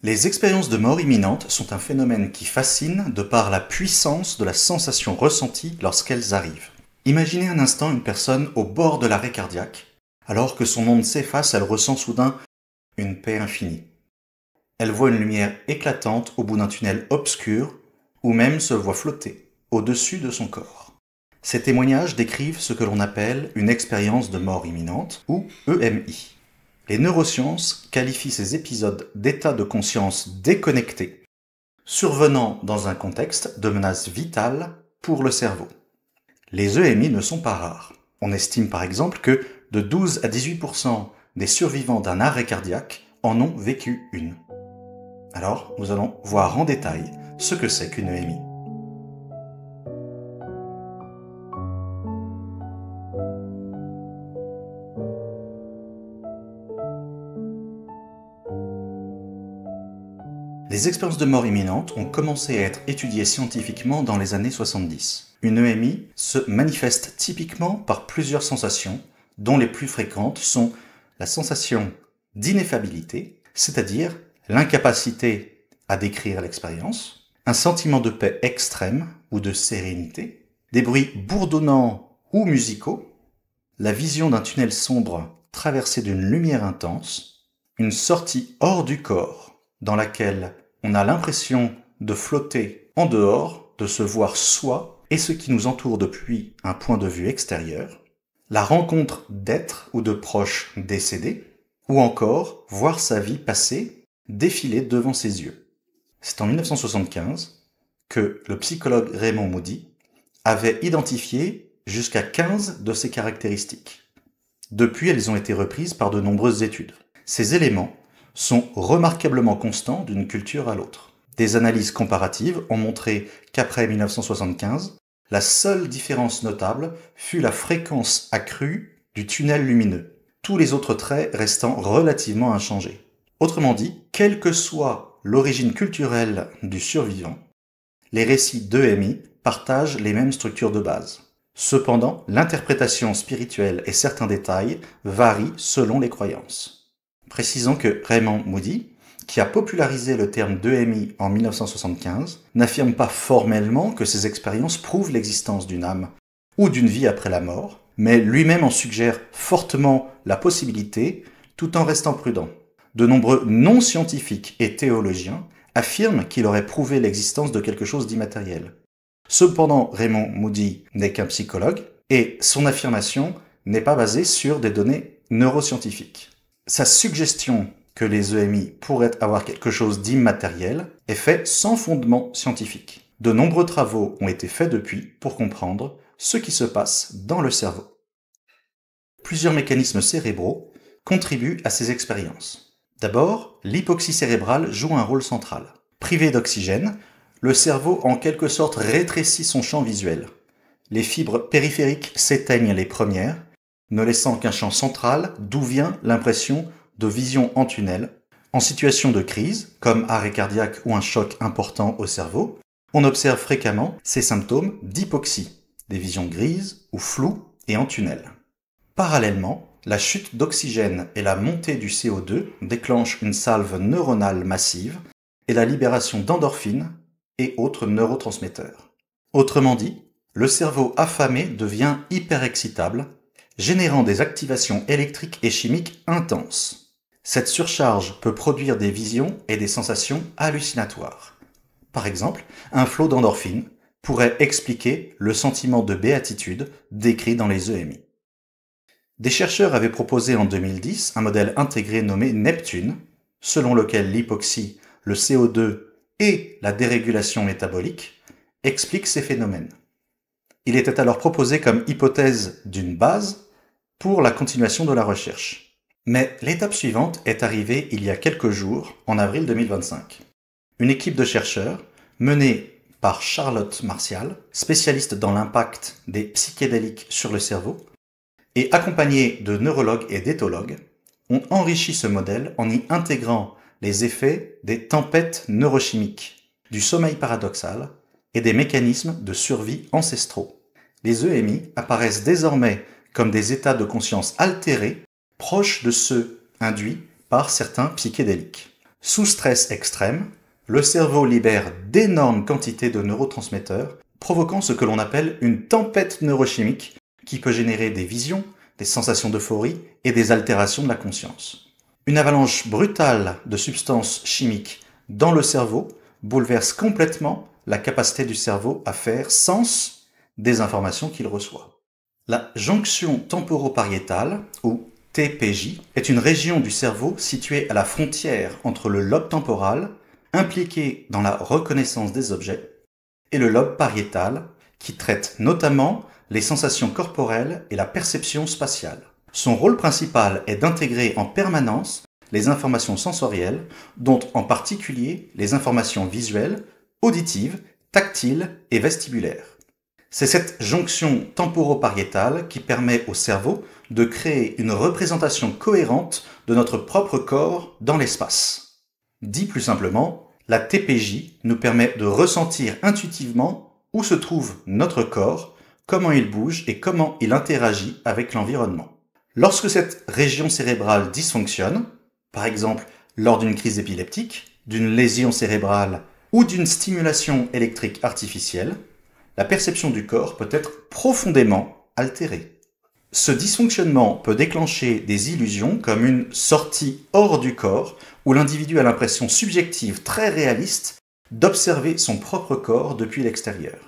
Les expériences de mort imminente sont un phénomène qui fascine de par la puissance de la sensation ressentie lorsqu'elles arrivent. Imaginez un instant une personne au bord de l'arrêt cardiaque. Alors que son monde s'efface, elle ressent soudain une paix infinie. Elle voit une lumière éclatante au bout d'un tunnel obscur, ou même se voit flotter au-dessus de son corps. Ces témoignages décrivent ce que l'on appelle une expérience de mort imminente, ou EMI. Les neurosciences qualifient ces épisodes d'état de conscience déconnecté, survenant dans un contexte de menace vitale pour le cerveau. Les EMI ne sont pas rares. On estime par exemple que de 12 à 18% des survivants d'un arrêt cardiaque en ont vécu une. Alors, nous allons voir en détail ce que c'est qu'une EMI. Les expériences de mort imminente ont commencé à être étudiées scientifiquement dans les années 70. Une EMI se manifeste typiquement par plusieurs sensations, dont les plus fréquentes sont la sensation d'ineffabilité, c'est-à-dire l'incapacité à décrire l'expérience, un sentiment de paix extrême ou de sérénité, des bruits bourdonnants ou musicaux, la vision d'un tunnel sombre traversé d'une lumière intense, une sortie hors du corps dans laquelle on a l'impression de flotter en dehors, de se voir soi et ce qui nous entoure depuis un point de vue extérieur, la rencontre d'êtres ou de proches décédés, ou encore voir sa vie passer, défiler devant ses yeux. C'est en 1975 que le psychologue Raymond Moody avait identifié jusqu'à 15 de ces caractéristiques. Depuis, elles ont été reprises par de nombreuses études. Ces éléments sont remarquablement constants d'une culture à l'autre. Des analyses comparatives ont montré qu'après 1975, la seule différence notable fut la fréquence accrue du tunnel lumineux, tous les autres traits restant relativement inchangés. Autrement dit, quelle que soit l'origine culturelle du survivant, les récits d'EMI partagent les mêmes structures de base. Cependant, l'interprétation spirituelle et certains détails varient selon les croyances. Précisons que Raymond Moody, qui a popularisé le terme d'EMI en 1975, n'affirme pas formellement que ces expériences prouvent l'existence d'une âme ou d'une vie après la mort, mais lui-même en suggère fortement la possibilité, tout en restant prudent. De nombreux non-scientifiques et théologiens affirment qu'il aurait prouvé l'existence de quelque chose d'immatériel. Cependant, Raymond Moody n'est qu'un psychologue, et son affirmation n'est pas basée sur des données neuroscientifiques. Sa suggestion que les EMI pourraient avoir quelque chose d'immatériel est faite sans fondement scientifique. De nombreux travaux ont été faits depuis pour comprendre ce qui se passe dans le cerveau. Plusieurs mécanismes cérébraux contribuent à ces expériences. D'abord, l'hypoxie cérébrale joue un rôle central. Privé d'oxygène, le cerveau en quelque sorte rétrécit son champ visuel. Les fibres périphériques s'éteignent les premières, ne laissant qu'un champ central d'où vient l'impression de vision en tunnel. En situation de crise, comme arrêt cardiaque ou un choc important au cerveau, on observe fréquemment ces symptômes d'hypoxie, des visions grises ou floues et en tunnel. Parallèlement, la chute d'oxygène et la montée du CO2 déclenchent une salve neuronale massive et la libération d'endorphines et autres neurotransmetteurs. Autrement dit, le cerveau affamé devient hyperexcitable, générant des activations électriques et chimiques intenses. Cette surcharge peut produire des visions et des sensations hallucinatoires. Par exemple, un flot d'endorphines pourrait expliquer le sentiment de béatitude décrit dans les EMI. Des chercheurs avaient proposé en 2010 un modèle intégré nommé Neptune, selon lequel l'hypoxie, le CO2 et la dérégulation métabolique expliquent ces phénomènes. Il était alors proposé comme hypothèse d'une base pour la continuation de la recherche. Mais l'étape suivante est arrivée il y a quelques jours, en avril 2025. Une équipe de chercheurs, menée par Charlotte Martial, spécialiste dans l'impact des psychédéliques sur le cerveau, et accompagnée de neurologues et d'éthologues, ont enrichi ce modèle en y intégrant les effets des tempêtes neurochimiques, du sommeil paradoxal et des mécanismes de survie ancestraux. Les EMI apparaissent désormais comme des états de conscience altérés, proches de ceux induits par certains psychédéliques. Sous stress extrême, le cerveau libère d'énormes quantités de neurotransmetteurs, provoquant ce que l'on appelle une tempête neurochimique qui peut générer des visions, des sensations d'euphorie et des altérations de la conscience. Une avalanche brutale de substances chimiques dans le cerveau bouleverse complètement la capacité du cerveau à faire sens des informations qu'il reçoit. La jonction temporopariétale, ou TPJ, est une région du cerveau située à la frontière entre le lobe temporal, impliqué dans la reconnaissance des objets, et le lobe pariétal, qui traite notamment les sensations corporelles et la perception spatiale. Son rôle principal est d'intégrer en permanence les informations sensorielles, dont en particulier les informations visuelles, auditives, tactiles et vestibulaires. C'est cette jonction temporopariétale qui permet au cerveau de créer une représentation cohérente de notre propre corps dans l'espace. Dit plus simplement, la TPJ nous permet de ressentir intuitivement où se trouve notre corps, comment il bouge et comment il interagit avec l'environnement. Lorsque cette région cérébrale dysfonctionne, par exemple lors d'une crise épileptique, d'une lésion cérébrale ou d'une stimulation électrique artificielle, la perception du corps peut être profondément altérée. Ce dysfonctionnement peut déclencher des illusions comme une sortie hors du corps où l'individu a l'impression subjective très réaliste d'observer son propre corps depuis l'extérieur.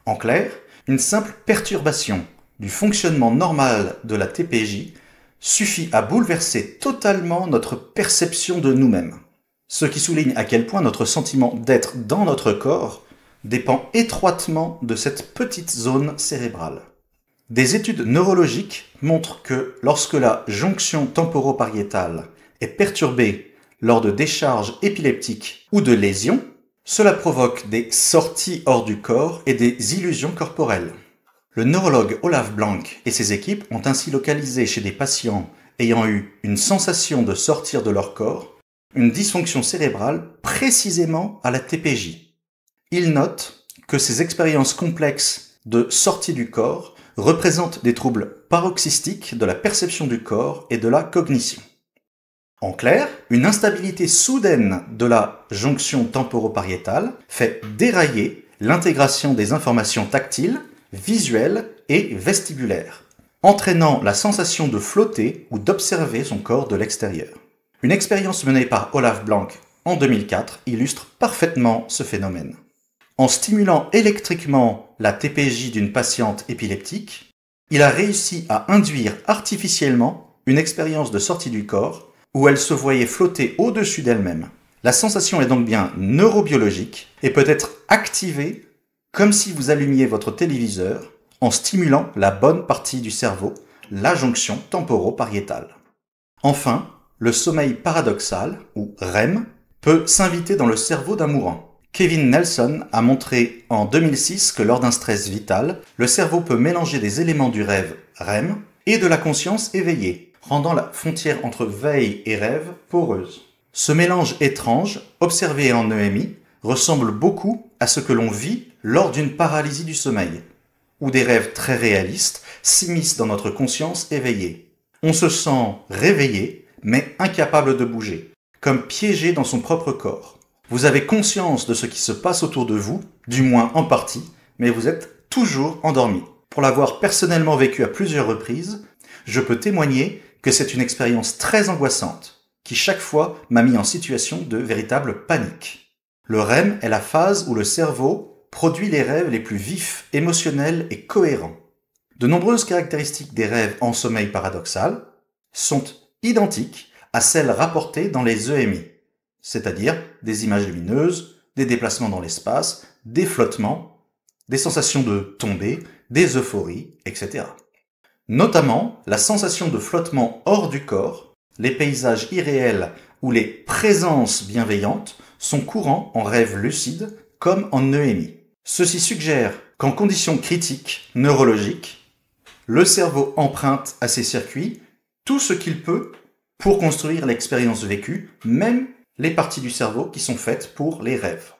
En clair, une simple perturbation du fonctionnement normal de la TPJ suffit à bouleverser totalement notre perception de nous-mêmes. Ce qui souligne à quel point notre sentiment d'être dans notre corps dépend étroitement de cette petite zone cérébrale. Des études neurologiques montrent que lorsque la jonction temporopariétale est perturbée lors de décharges épileptiques ou de lésions, cela provoque des sorties hors du corps et des illusions corporelles. Le neurologue Olaf Blank et ses équipes ont ainsi localisé chez des patients ayant eu une sensation de sortir de leur corps une dysfonction cérébrale précisément à la TPJ. Ils notent que ces expériences complexes de sortie du corps représentent des troubles paroxystiques de la perception du corps et de la cognition. En clair, une instabilité soudaine de la jonction temporopariétale fait dérailler l'intégration des informations tactiles, visuelles et vestibulaires, entraînant la sensation de flotter ou d'observer son corps de l'extérieur. Une expérience menée par Olaf Blank en 2004 illustre parfaitement ce phénomène. En stimulant électriquement la TPJ d'une patiente épileptique, il a réussi à induire artificiellement une expérience de sortie du corps où elle se voyait flotter au-dessus d'elle-même. La sensation est donc bien neurobiologique et peut être activée comme si vous allumiez votre téléviseur en stimulant la bonne partie du cerveau, la jonction temporopariétale. Enfin, le sommeil paradoxal, ou REM, peut s'inviter dans le cerveau d'un mourant. Kevin Nelson a montré en 2006 que lors d'un stress vital, le cerveau peut mélanger des éléments du rêve REM et de la conscience éveillée, rendant la frontière entre veille et rêve poreuse. Ce mélange étrange, observé en EMI, ressemble beaucoup à ce que l'on vit lors d'une paralysie du sommeil, où des rêves très réalistes s'immiscent dans notre conscience éveillée. On se sent réveillé, mais incapable de bouger, comme piégé dans son propre corps. Vous avez conscience de ce qui se passe autour de vous, du moins en partie, mais vous êtes toujours endormi. Pour l'avoir personnellement vécu à plusieurs reprises, je peux témoigner que c'est une expérience très angoissante, qui chaque fois m'a mis en situation de véritable panique. Le REM est la phase où le cerveau produit les rêves les plus vifs, émotionnels et cohérents. De nombreuses caractéristiques des rêves en sommeil paradoxal sont identiques à celles rapportées dans les EMI, c'est-à-dire des images lumineuses, des déplacements dans l'espace, des flottements, des sensations de tomber, des euphories, etc. Notamment la sensation de flottement hors du corps, les paysages irréels ou les présences bienveillantes sont courants en rêve lucide comme en EMI. Ceci suggère qu'en conditions critiques neurologiques, le cerveau emprunte à ses circuits tout ce qu'il peut pour construire l'expérience vécue, même les parties du cerveau qui sont faites pour les rêves.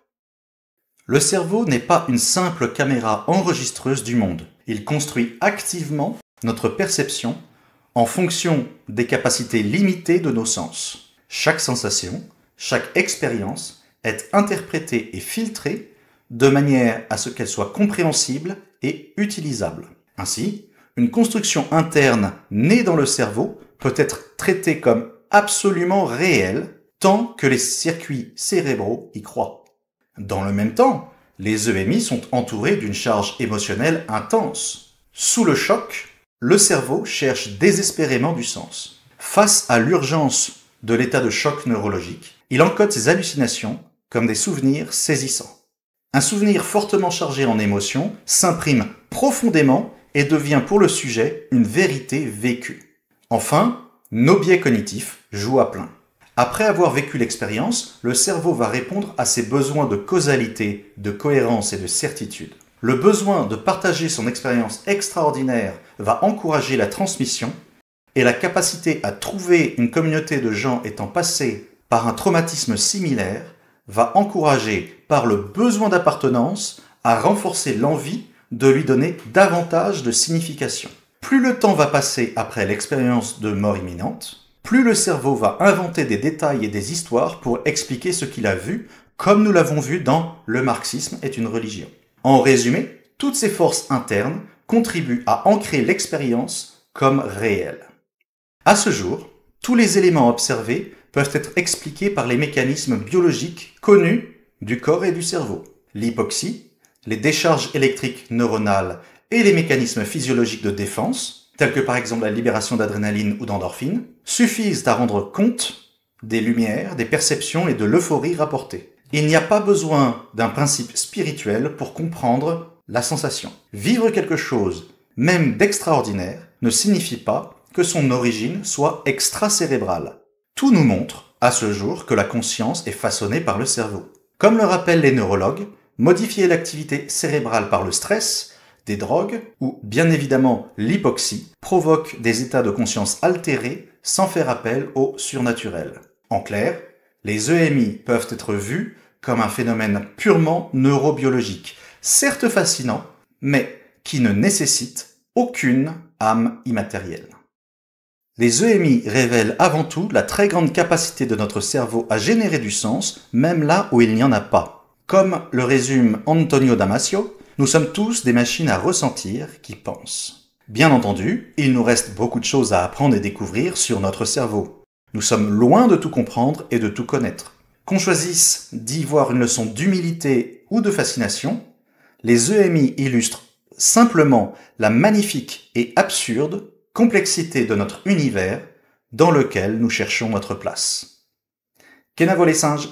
Le cerveau n'est pas une simple caméra enregistreuse du monde. Il construit activement notre perception en fonction des capacités limitées de nos sens. Chaque sensation, chaque expérience est interprétée et filtrée de manière à ce qu'elle soit compréhensible et utilisable. Ainsi, une construction interne née dans le cerveau peut être traitée comme absolument réelle tant que les circuits cérébraux y croient. Dans le même temps, les EMI sont entourés d'une charge émotionnelle intense. Sous le choc, le cerveau cherche désespérément du sens. Face à l'urgence de l'état de choc neurologique, il encode ses hallucinations comme des souvenirs saisissants. Un souvenir fortement chargé en émotions s'imprime profondément et devient pour le sujet une vérité vécue. Enfin, nos biais cognitifs jouent à plein. Après avoir vécu l'expérience, le cerveau va répondre à ses besoins de causalité, de cohérence et de certitude. Le besoin de partager son expérience extraordinaire va encourager la transmission et la capacité à trouver une communauté de gens étant passés par un traumatisme similaire va encourager, par le besoin d'appartenance, à renforcer l'envie de lui donner davantage de signification. Plus le temps va passer après l'expérience de mort imminente, plus le cerveau va inventer des détails et des histoires pour expliquer ce qu'il a vu, comme nous l'avons vu dans « Le marxisme est une religion ». En résumé, toutes ces forces internes contribuent à ancrer l'expérience comme réelle. À ce jour, tous les éléments observés peuvent être expliqués par les mécanismes biologiques connus du corps et du cerveau. L'hypoxie, les décharges électriques neuronales et les mécanismes physiologiques de défense, tels que par exemple la libération d'adrénaline ou d'endorphine, suffisent à rendre compte des lumières, des perceptions et de l'euphorie rapportées. Il n'y a pas besoin d'un principe spirituel pour comprendre la sensation. Vivre quelque chose, même d'extraordinaire, ne signifie pas que son origine soit extracérébrale. Tout nous montre, à ce jour, que la conscience est façonnée par le cerveau. Comme le rappellent les neurologues, modifier l'activité cérébrale par le stress, des drogues ou, bien évidemment, l'hypoxie provoque des états de conscience altérés sans faire appel au surnaturel. En clair, les EMI peuvent être vus comme un phénomène purement neurobiologique, certes fascinant, mais qui ne nécessite aucune âme immatérielle. Les EMI révèlent avant tout la très grande capacité de notre cerveau à générer du sens, même là où il n'y en a pas. Comme le résume Antonio Damasio, nous sommes tous des machines à ressentir qui pensent. Bien entendu, il nous reste beaucoup de choses à apprendre et découvrir sur notre cerveau. Nous sommes loin de tout comprendre et de tout connaître. Qu'on choisisse d'y voir une leçon d'humilité ou de fascination, les EMI illustrent simplement la magnifique et absurde complexité de notre univers dans lequel nous cherchons notre place. Kenavo les singes!